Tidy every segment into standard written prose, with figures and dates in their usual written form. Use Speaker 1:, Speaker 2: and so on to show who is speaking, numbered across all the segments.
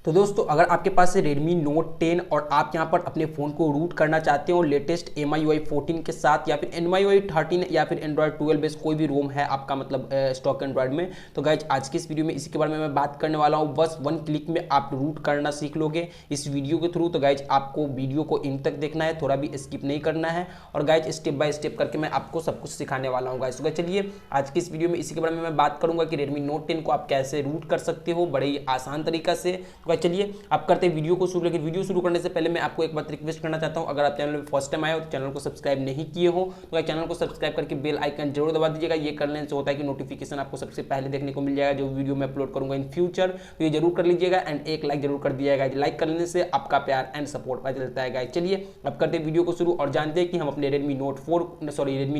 Speaker 1: तो दोस्तों अगर आपके पास है Redmi Note 10 और आप यहाँ पर अपने फ़ोन को रूट करना चाहते हो लेटेस्ट MIUI 14 के साथ या फिर MIUI 13 या फिर Android 12 बेस कोई भी रोम है आपका मतलब स्टॉक एंड्रॉयड में, तो गाइज आज की इस वीडियो में इसी के बारे में मैं बात करने वाला हूँ। बस 1 क्लिक में आप रूट करना सीख लोगे इस वीडियो के थ्रू। तो गाइज आपको वीडियो को इन तक देखना है, थोड़ा भी स्किप नहीं करना है और गाइज स्टेप बाय स्टेप करके मैं आपको सब कुछ सिखाने वाला हूँ गाइज। तो चलिए आज की इस वीडियो में इसी के बारे में मैं बात करूँगा कि Redmi Note 10 को आप कैसे रूट कर सकते हो बड़े ही आसान तरीका से। तो गाइज चलिए आप करते हैं वीडियो को शुरू। लेकिन वीडियो शुरू करने से पहले मैं आपको एक बात रिक्वेस्ट करना चाहता हूं, अगर आप चैनल में फर्स्ट टाइम आए हो तो चैनल को सब्सक्राइब नहीं किए हो तो चैनल को सब्सक्राइब करके बेल आइकन जरूर दबा दीजिएगा। ये करने से होता है कि नोटिफिकेशन आपको सबसे पहले देखने को मिल जाएगा जो वीडियो मैं अपलोड करूंगा इन फ्यूचर। तो ये जरूर कर लीजिएगा एंड एक लाइक जरूर कर दिया जाएगा। लाइक करने से आपका प्यार एंड सपोर्ट पता चलता है गाइस। चलिए अब करते हैं वीडियो को शुरू और जानते हैं कि हम अपने Redmi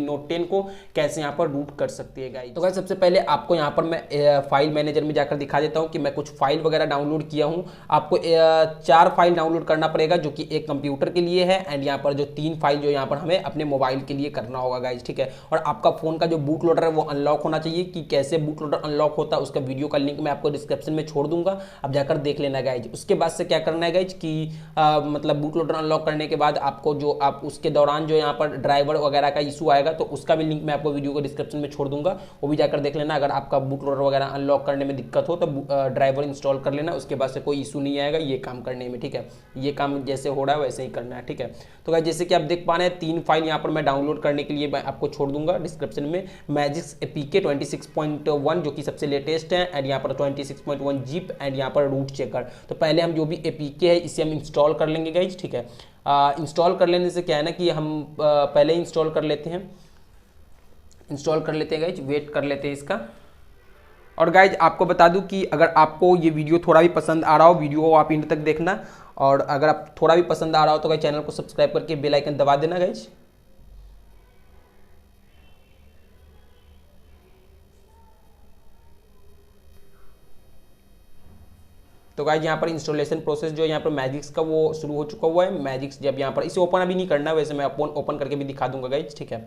Speaker 1: Note 10 को कैसे यहाँ पर रूट कर सकते हैं गाइस। तो गाइस सबसे पहले आपको यहाँ पर मैं फाइल मैनेजर में जाकर दिखा देता हूँ कि मैं कुछ फाइल वगैरह डाउनलोड किया हूँ। आपको 4 फाइल डाउनलोड करना पड़ेगा जो कि एक कंप्यूटर के लिए है एंड यहाँ पर जो 3 फाइल जो यहाँ पर हमें अपने मोबाइल के लिए करना होगा गाइज, ठीक है। और आपका फोन का जो बूट लोडर है वो अनलॉक होना चाहिए। कि कैसे बूट लोडर अनलॉक होता है उसका वीडियो का लिंक मैं आपको डिस्क्रिप्शन में छोड़ दूंगा, आप जाकर देख लेना गाइज। उसके बाद से क्या करना है गाइज कि मतलब बूट लोडर अनलॉक करने के बाद आपको जो आप उसके दौरान जो यहाँ पर ड्राइवर वगैरह का इशू आएगा तो उसका भी लिंक मैं आपको वीडियो को डिस्क्रिप्शन में छोड़ दूंगा, वो भी जाकर देख लेना। अगर आपका बूट लोडर वगैरह अनलॉक करने में दिक्कत हो तो ड्राइवर इंस्टॉल कर लेना, उसके बाद से कोई इशू नहीं आएगा ये काम करने में, ठीक है। ये काम जैसे हो रहा है वैसे ही करना है, ठीक है। तो गाइस जैसे कि आप देख पा रहे हैं 3 फाइल यहाँ पर मैं डाउनलोड करने के लिए मैं आपको छोड़ दूंगा डिस्क्रिप्शन में। मैजिक्स APK 26.1 जो कि सबसे लेटेस्ट है एंड यहाँ पर 26.1 जिप एंड यहाँ पर रूट चेकर। तो पहले हम जो भी APK है इसे हम इंस्टॉल कर लेंगे गाइस, ठीक है। इंस्टॉल कर लेने से क्या है ना कि हम पहले ही इंस्टॉल कर लेते हैं गाइस, वेट कर लेते हैं इसका। और गाइज आपको बता दूं कि अगर आपको ये वीडियो थोड़ा भी पसंद आ रहा हो, वीडियो को आप इन तक देखना और अगर आप थोड़ा भी पसंद आ रहा हो तो गाइज चैनल को सब्सक्राइब करके बेल आइकन दबा देना गाइज। तो गाइज यहाँ पर इंस्टॉलेशन प्रोसेस जो है यहाँ पर मैजिक्स का वो शुरू हो चुका हुआ है। मैजिक्स जब यहाँ पर इसे ओपन अभी नहीं करना, वैसे मैं ओपन करके भी दिखा दूंगा गाइज, ठीक है।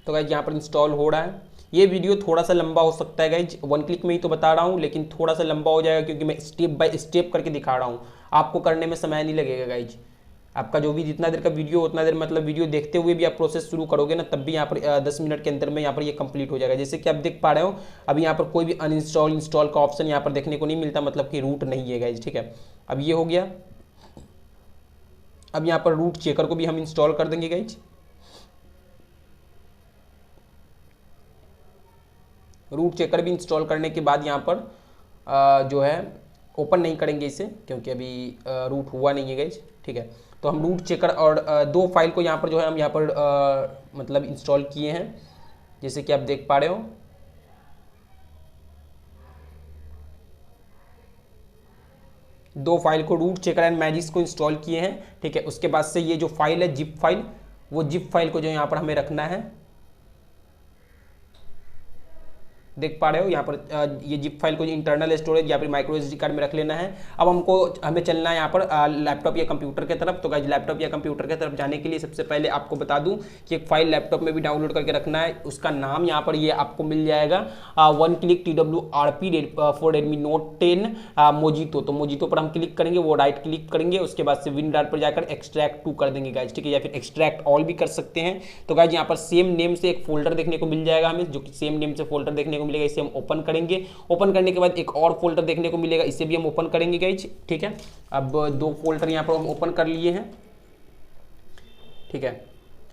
Speaker 1: तो गाइज यहाँ पर इंस्टॉल हो रहा है। ये वीडियो थोड़ा सा लंबा हो सकता है गाइज, 1 क्लिक में ही तो बता रहा हूँ लेकिन थोड़ा सा लंबा हो जाएगा क्योंकि मैं स्टेप बाय स्टेप करके दिखा रहा हूँ। आपको करने में समय नहीं लगेगा गाइज, आपका जो भी जितना देर का वीडियो उतना देर मतलब वीडियो देखते हुए भी आप प्रोसेस शुरू करोगे ना तब भी यहाँ पर 10 मिनट के अंदर में यहाँ पर ये कंप्लीट हो जाएगा। जैसे कि आप देख पा रहे हो अभी यहाँ पर कोई भी अनइंस्टॉल इंस्टॉल का ऑप्शन यहाँ पर देखने को नहीं मिलता, मतलब कि रूट नहीं है गाइज, ठीक है। अब ये हो गया। अब यहाँ पर रूट चेकर को भी हम इंस्टॉल कर देंगे गाइज। रूट चेकर भी इंस्टॉल करने के बाद यहाँ पर जो है ओपन नहीं करेंगे इसे क्योंकि अभी रूट हुआ नहीं है गाइज, ठीक है। तो हम रूट चेकर और 2 फाइल को यहाँ पर जो है हम यहाँ पर मतलब इंस्टॉल किए हैं जैसे कि आप देख पा रहे हो। दो फाइल को रूट चेकर एंड मैजिक्स को इंस्टॉल किए हैं, ठीक है। उसके बाद से ये जो फाइल है जिप फाइल, वो जिप फाइल को जो यहाँ पर हमें रखना है, देख पा रहे हो यहाँ पर ये जिप फाइल को इंटरनल स्टोरेज या फिर माइक्रो SD कार्ड में रख लेना है। अब हमें चलना है यहाँ पर लैपटॉप या कंप्यूटर की तरफ। तो गाइस लैपटॉप या कंप्यूटर की तरफ जाने के लिए सबसे पहले आपको बता दूं कि एक फाइल लैपटॉप में भी डाउनलोड करके रखना है। उसका नाम यहाँ पर ये आपको मिल जाएगा 1 click TWRP for Redmi Note 10 mojito. तो मोजितो पर हम क्लिक करेंगे, वो राइट क्लिक करेंगे, उसके बाद से विंडो पर जाकर एक्सट्रैक्ट टू कर देंगे गाइस, ठीक है, या फिर एक्सट्रैक्ट ऑल भी कर सकते हैं। तो गाइस यहाँ पर सेम नेम से एक फोल्डर देखने को मिल जाएगा हमें, जो कि सेम नेम से फोल्डर देखने को मिलेगा, इसे हम ओपन करेंगे। ओपन करने के बाद एक और फोल्डर देखने को मिलेगा, इसे भी हम ओपन करेंगे गाइस, ठीक है। अब 2 फोल्डर यहाँ पर हम ओपन कर लिए हैं, ठीक है।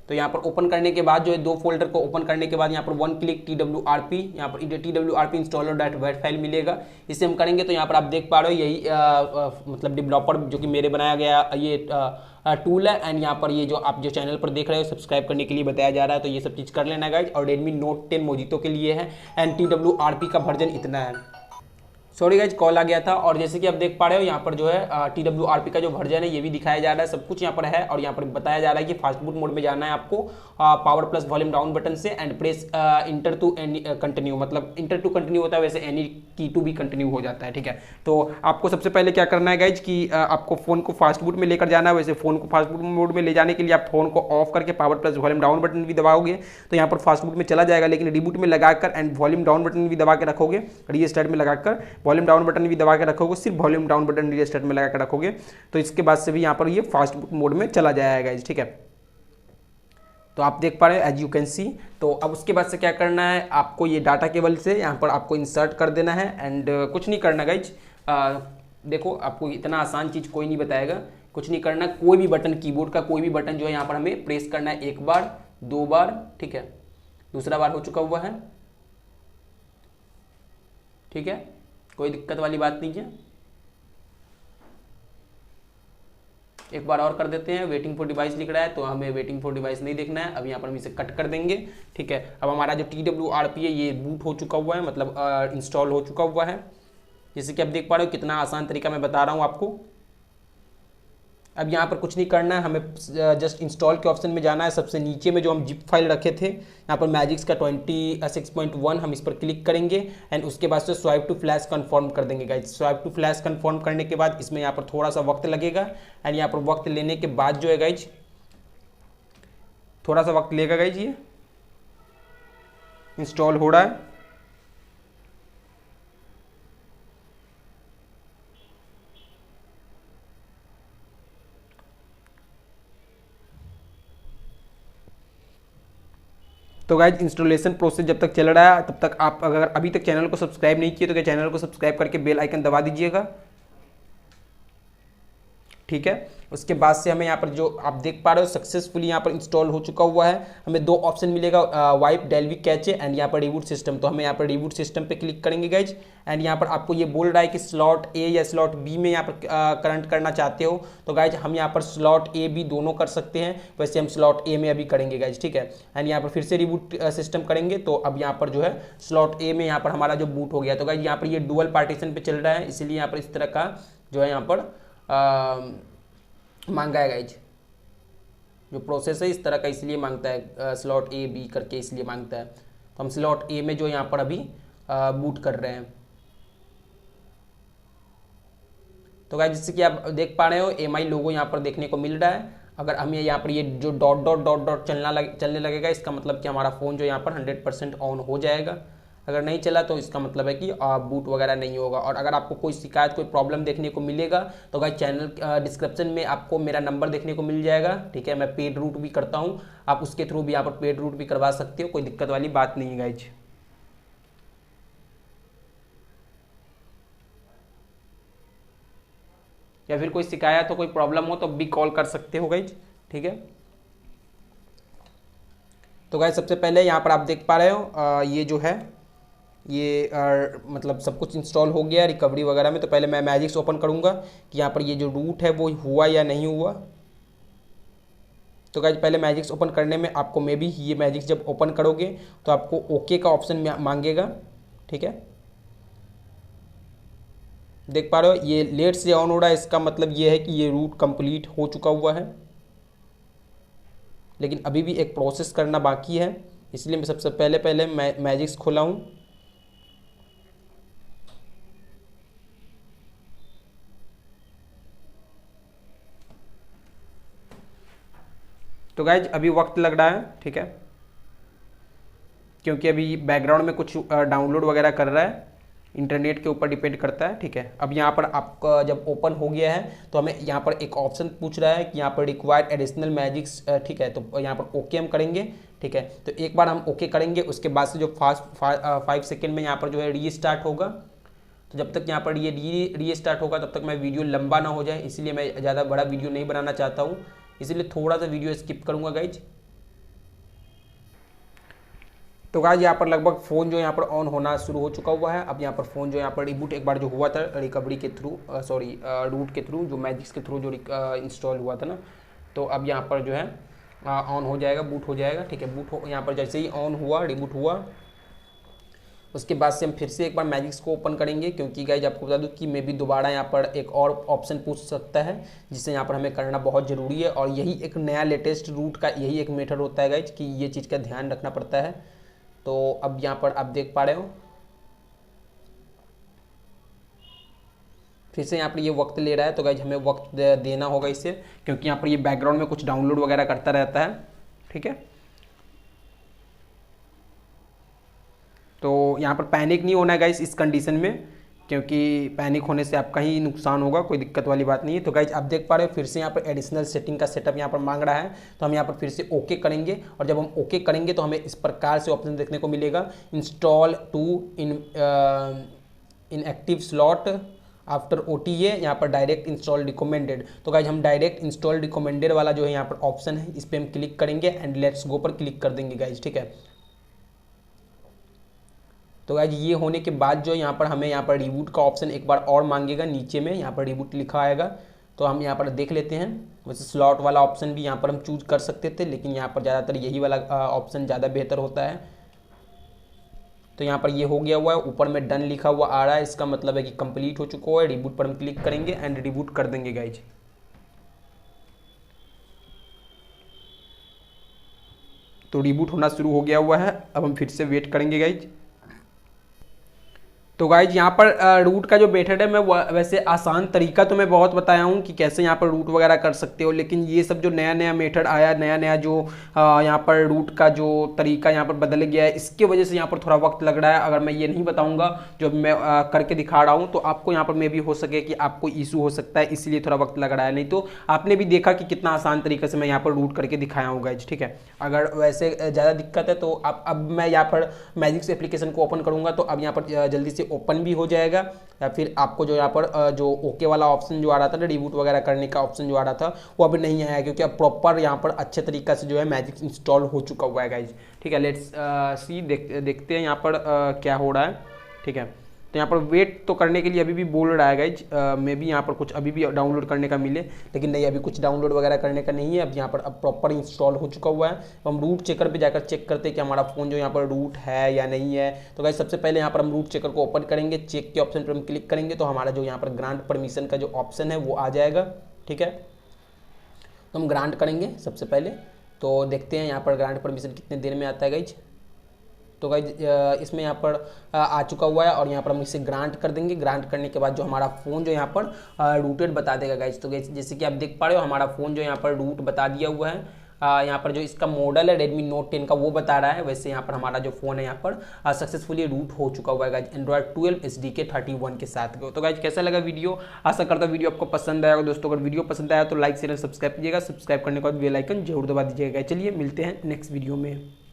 Speaker 1: तो यहाँ पर ओपन करने के बाद जो है 2 फोल्डर को ओपन करने के बाद यहाँ पर 1 क्लिक TWRP, यहाँ पर TWRP इंस्टॉलर डॉट वेट फाइल मिलेगा, इसे हम करेंगे। तो यहाँ पर आप देख पा रहे हो यही मतलब डेवलपर जो कि मेरे बनाया गया ये टूल है एंड यहाँ पर ये जो आप जो चैनल पर देख रहे हो सब्सक्राइब करने के लिए बताया जा रहा है, तो ये सब चीज़ कर लेना गाइज। और Redmi Note 10 मोजितो के लिए है एंड TWRP का वर्जन इतना है। सॉरी गाइज कॉल आ गया था। और जैसे कि आप देख पा रहे हो यहाँ पर जो है TWRP का जो वर्जन है ये भी दिखाया जा रहा है, सब कुछ यहाँ पर है। और यहाँ पर बताया जा रहा है कि फास्ट बूट मोड में जाना है आपको power plus volume down button से and press enter to any continue, मतलब इंटर टू कंटिन्यू होता है, वैसे एनी की टू भी कंटिन्यू हो जाता है। ठीक है, तो आपको सबसे पहले क्या करना है गाइज कि आपको फोन को फास्ट बूट में लेकर जाना है। वैसे फोन को फास्ट बूट मोड में ले जाने के लिए आप फोन को ऑफ करके power plus volume down button भी दबाओगे तो यहाँ पर फास्ट बूट में चला जाएगा, लेकिन रिबूट में लगाकर एंड वॉल्यूम डाउन बटन भी दबा के रखोगे, रीस्टार्ट में लगाकर वॉल्यूम डाउन बटन भी दबा के रखोगे, सिर्फ वॉल्यूम डाउन बटन रीस्टार्ट में लगा के रखोगे तो इसके बाद से भी यहाँ पर ये फास्ट बूट मोड में चला जाएगा। ठीक है, तो आप देख पा रहे हैं एज यू कैन सी। तो अब उसके बाद से क्या करना है, आपको ये डाटा केबल से यहाँ पर आपको इंसर्ट कर देना है एंड कुछ नहीं करना गाइज। देखो आपको इतना आसान चीज़ कोई नहीं बताएगा, कुछ नहीं करना, कोई भी बटन कीबोर्ड का कोई भी बटन जो है यहाँ पर हमें प्रेस करना है, एक बार दो बार, ठीक है, दूसरा बार हो चुका हुआ है। ठीक है, कोई दिक्कत वाली बात नहीं है। एक बार और कर देते हैं, वेटिंग फॉर डिवाइस लिख रहा है तो हमें वेटिंग फॉर डिवाइस नहीं देखना है, अब यहाँ पर हम इसे कट कर देंगे। ठीक है, अब हमारा जो TWRP है ये बूट हो चुका हुआ है, मतलब इंस्टॉल हो चुका हुआ है। जैसे कि आप देख पा रहे हो कितना आसान तरीका मैं बता रहा हूँ आपको। अब यहाँ पर कुछ नहीं करना है, हमें जस्ट इंस्टॉल के ऑप्शन में जाना है। सबसे नीचे में जो हम जिप फाइल रखे थे यहाँ पर मैजिक्स का 26.1 हम इस पर क्लिक करेंगे एंड उसके बाद से स्वाइप टू फ्लैश कन्फर्म कर देंगे guys. Swipe to flash confirm करने के बाद इसमें यहाँ पर थोड़ा सा वक्त लगेगा एंड यहाँ पर वक्त लेने के बाद जो है गाइज, थोड़ा सा वक्त लेगा गाइज, ये इंस्टॉल हो रहा है। तो गाइज इंस्टॉलेशन प्रोसेस जब तक चल रहा है तब तक आप अगर अभी तक चैनल को सब्सक्राइब नहीं किए तो क्या चैनल को सब्सक्राइब करके बेल आइकन दबा दीजिएगा। ठीक है, उसके बाद से हमें यहाँ पर जो आप देख पा रहे हो सक्सेसफुली यहाँ पर इंस्टॉल हो चुका हुआ है। हमें दो ऑप्शन मिलेगा, वाइप डेल्वी कैचे एंड यहाँ पर रिबूट सिस्टम। तो हमें यहाँ पर रिबूट सिस्टम पे क्लिक करेंगे गाइज एंड यहाँ पर आपको ये बोल रहा है कि स्लॉट ए या स्लॉट बी में यहाँ पर करंट करना चाहते हो तो गाइज हम यहाँ पर स्लॉट ए बी दोनों कर सकते हैं, वैसे हम स्लॉट ए में अभी करेंगे गाइज। ठीक है, एंड यहाँ पर फिर से रिबूट सिस्टम करेंगे तो अब यहाँ पर जो है स्लॉट ए में यहाँ पर हमारा जो बूट हो गया। तो गाइज यहाँ पर ये डुअल पार्टीशन पे चल रहा है, इसलिए यहाँ पर इस तरह का जो है यहाँ पर मांगा है गाइज, जो प्रोसेस है इस तरह का इसलिए मांगता है, स्लॉट ए बी करके इसलिए मांगता है। तो हम स्लॉट ए में जो यहाँ पर अभी बूट कर रहे हैं। तो गाइज जैसे कि आप देख पा रहे हो MI लोगो यहाँ पर देखने को मिल रहा है। अगर हमें यहाँ पर ये जो डॉट डॉट डॉट डॉट चलने लगेगा इसका मतलब कि हमारा फ़ोन जो यहाँ पर 100% ऑन हो जाएगा। अगर नहीं चला तो इसका मतलब है कि बूट वगैरह नहीं होगा। और अगर आपको कोई शिकायत कोई प्रॉब्लम देखने को मिलेगा तो गाइस चैनल डिस्क्रिप्शन में आपको मेरा नंबर देखने को मिल जाएगा। ठीक है, मैं पेड रूट भी करता हूँ, आप उसके थ्रू भी यहाँ पर पेड रूट भी करवा सकते हो, कोई दिक्कत वाली बात नहीं है गाइज। या फिर कोई शिकायत हो कोई प्रॉब्लम हो तो भी कॉल कर सकते हो गाइज। ठीक है, तो गाइज सबसे पहले यहाँ पर आप देख पा रहे हो ये जो है ये मतलब सब कुछ इंस्टॉल हो गया रिकवरी वगैरह में। तो पहले मैं मैजिक्स ओपन करूँगा कि यहाँ पर ये जो रूट है वो हुआ या नहीं हुआ। तो गाइज पहले मैजिक्स ओपन करने में आपको मे बी ये मैजिक्स जब ओपन करोगे तो आपको ओके का ऑप्शन मांगेगा। ठीक है, देख पा रहे हो ये लेट से ऑन हो रहा है, इसका मतलब ये है कि ये रूट कंप्लीट हो चुका हुआ है, लेकिन अभी भी एक प्रोसेस करना बाकी है, इसलिए मैं सबसे पहले मैजिक्स खोला हूँ। तो गाइज अभी वक्त लग रहा है, ठीक है, क्योंकि अभी बैकग्राउंड में कुछ डाउनलोड वगैरह कर रहा है, इंटरनेट के ऊपर डिपेंड करता है। ठीक है, अब यहाँ पर आपका जब ओपन हो गया है तो हमें यहाँ पर एक ऑप्शन पूछ रहा है कि यहाँ पर रिक्वायर्ड एडिशनल मैजिक्स। ठीक है, तो यहाँ पर ओके हम करेंगे। ठीक है, तो एक बार हम ओके करेंगे उसके बाद से जो फास्ट 5 सेकेंड में यहाँ पर जो है रीस्टार्ट होगा। तो जब तक यहाँ पर ये रीस्टार्ट होगा तब तक मैं वीडियो लंबा ना हो जाए, इसलिए मैं ज़्यादा बड़ा वीडियो नहीं बनाना चाहता हूँ, इसलिए थोड़ा सा वीडियो स्किप करूँगा गाइज। तो गाइज यहाँ पर लगभग फ़ोन जो यहाँ पर ऑन होना शुरू हो चुका हुआ है। अब यहाँ पर फ़ोन जो यहाँ पर रिबूट एक बार जो हुआ था रिकवरी के थ्रू रूट के थ्रू जो मैजिक्स के थ्रू जो इंस्टॉल हुआ था ना, तो अब यहाँ पर जो है ऑन हो जाएगा, बूट हो जाएगा। ठीक है, बूट हो यहाँ पर जैसे ही ऑन हुआ रिबूट हुआ उसके बाद से हम फिर से एक बार मैजिक्स को ओपन करेंगे, क्योंकि गाइज आपको बता दूं कि मे भी दोबारा यहाँ पर एक और ऑप्शन पूछ सकता है, जिसे यहाँ पर हमें करना बहुत ज़रूरी है। और यही एक नया लेटेस्ट रूट का यही एक मेथड होता है गाइज कि ये चीज़ का ध्यान रखना पड़ता है। तो अब यहाँ पर आप देख पा रहे हो फिर से यहाँ पर ये वक्त ले रहा है, तो गाइज हमें वक्त देना होगा इससे, क्योंकि यहाँ पर ये बैकग्राउंड में कुछ डाउनलोड वगैरह करता रहता है। ठीक है, तो यहाँ पर पैनिक नहीं होना है गाइस इस कंडीशन में, क्योंकि पैनिक होने से आपका ही नुकसान होगा, कोई दिक्कत वाली बात नहीं है। तो गाइज आप देख पा रहे हो फिर से यहाँ पर एडिशनल सेटिंग का सेटअप यहाँ पर मांग रहा है, तो हम यहाँ पर फिर से ओके करेंगे। और जब हम ओके करेंगे तो हमें इस प्रकार से ऑप्शन देखने को मिलेगा, install to inactive slot after OTA, यहाँ पर डायरेक्ट इंस्टॉल रिकमेंडेड। तो गाइज हम डायरेक्ट इंस्टॉल रिकमेंडेड वाला जो है यहाँ पर ऑप्शन है इस पर हम क्लिक करेंगे एंड लेट्स गो पर क्लिक कर देंगे गाइज। ठीक है, तो गाइज ये होने के बाद जो यहाँ पर हमें यहाँ पर रिबूट का ऑप्शन एक बार और मांगेगा, नीचे में यहाँ पर रिबूट लिखा आएगा, तो हम यहाँ पर देख लेते हैं। वैसे स्लॉट वाला ऑप्शन भी यहाँ पर हम चूज कर सकते थे, लेकिन यहाँ पर ज़्यादातर यही वाला ऑप्शन ज़्यादा बेहतर होता है। तो यहाँ पर ये हो गया हुआ है, ऊपर में डन लिखा हुआ आ रहा है, इसका मतलब है कि कंप्लीट हो चुका है। रिबूट पर हम क्लिक करेंगे एंड रिबूट कर देंगे गाइज। तो रिबूट होना शुरू हो गया हुआ है, अब हम फिर से वेट करेंगे गाइज। तो गाइज यहाँ पर रूट का जो मेथड है मैं वैसे आसान तरीका तो मैं बहुत बताया हूँ कि कैसे यहाँ पर रूट वगैरह कर सकते हो, लेकिन ये सब जो नया नया मेथड आया, नया नया जो यहाँ पर रूट का जो तरीका यहाँ पर बदल गया है, इसके वजह से यहाँ पर थोड़ा वक्त लग रहा है। अगर मैं ये नहीं बताऊँगा जो मैं करके दिखा रहा हूँ, तो आपको यहाँ पर मे भी हो सके कि आपको इशू हो सकता है, इसलिए थोड़ा वक्त लग रहा है। नहीं तो आपने भी देखा कि कितना आसान तरीके से मैं यहाँ पर रूट करके दिखाया हूँ गाइज। ठीक है, अगर वैसे ज़्यादा दिक्कत है तो अब मैं यहाँ पर मैजिक्स एप्लीकेशन को ओपन करूँगा, तो अब यहाँ पर जल्दी से ओपन भी हो जाएगा, या फिर आपको जो यहाँ पर जो ओके वाला ऑप्शन जो आ रहा था ना, रिबूट वगैरह करने का ऑप्शन जो आ रहा था, वो अभी नहीं आया, क्योंकि अब प्रॉपर यहाँ पर अच्छे तरीके से जो है मैजिक्स इंस्टॉल हो चुका हुआ है गाइज। ठीक है, लेट्स सी देखते हैं यहाँ पर क्या हो रहा है। ठीक है, तो यहाँ पर वेट तो करने के लिए अभी भी बोल रहा है गाइज, मे भी यहाँ पर कुछ अभी भी डाउनलोड करने का मिले, लेकिन नहीं, अभी कुछ डाउनलोड वगैरह करने का नहीं है। अब यहाँ पर अब प्रॉपर इंस्टॉल हो चुका हुआ है। तो हम रूट चेकर पे जाकर चेक करते हैं कि हमारा फ़ोन जो यहाँ पर रूट है या नहीं है। तो गाइज सबसे पहले यहाँ पर हम रूट चेकर को ओपन करेंगे, चेक के ऑप्शन पर हम क्लिक करेंगे, तो हमारा जो यहाँ पर ग्रांट परमिशन का जो ऑप्शन है वो आ जाएगा। ठीक है, तो हम ग्रांट करेंगे सबसे पहले, तो देखते हैं यहाँ पर ग्रांट परमिशन कितने देर में आता है गाइज। तो गाइज इसमें यहाँ पर आ चुका हुआ है, और यहाँ पर हम इसे ग्रांट कर देंगे। ग्रांट करने के बाद जो हमारा फ़ोन जो यहाँ पर रूटेड बता देगा गाइज। तो गाइज जैसे कि आप देख पा रहे हो, हमारा फ़ोन जो यहाँ पर रूट बता दिया हुआ है। यहाँ पर जो इसका मॉडल है Redmi Note 10 का, वो बता रहा है। वैसे यहाँ पर हमारा जो फ़ोन है यहाँ पर सक्सेसफुली रूट हो चुका हुआ है गाइज, Android 12 SDK 31 के साथ। तो गाइज कैसा लगा वीडियो, आशा करता हूँ वीडियो आपको पसंद आएगा। दोस्तों अगर वीडियो पसंद आया तो लाइक शेयर सब्सक्राइब कीजिएगा, सब्सक्राइब करने के बाद बेल आइकन जरूर दबा दीजिएगा। चलिए मिलते हैं नेक्स्ट वीडियो में।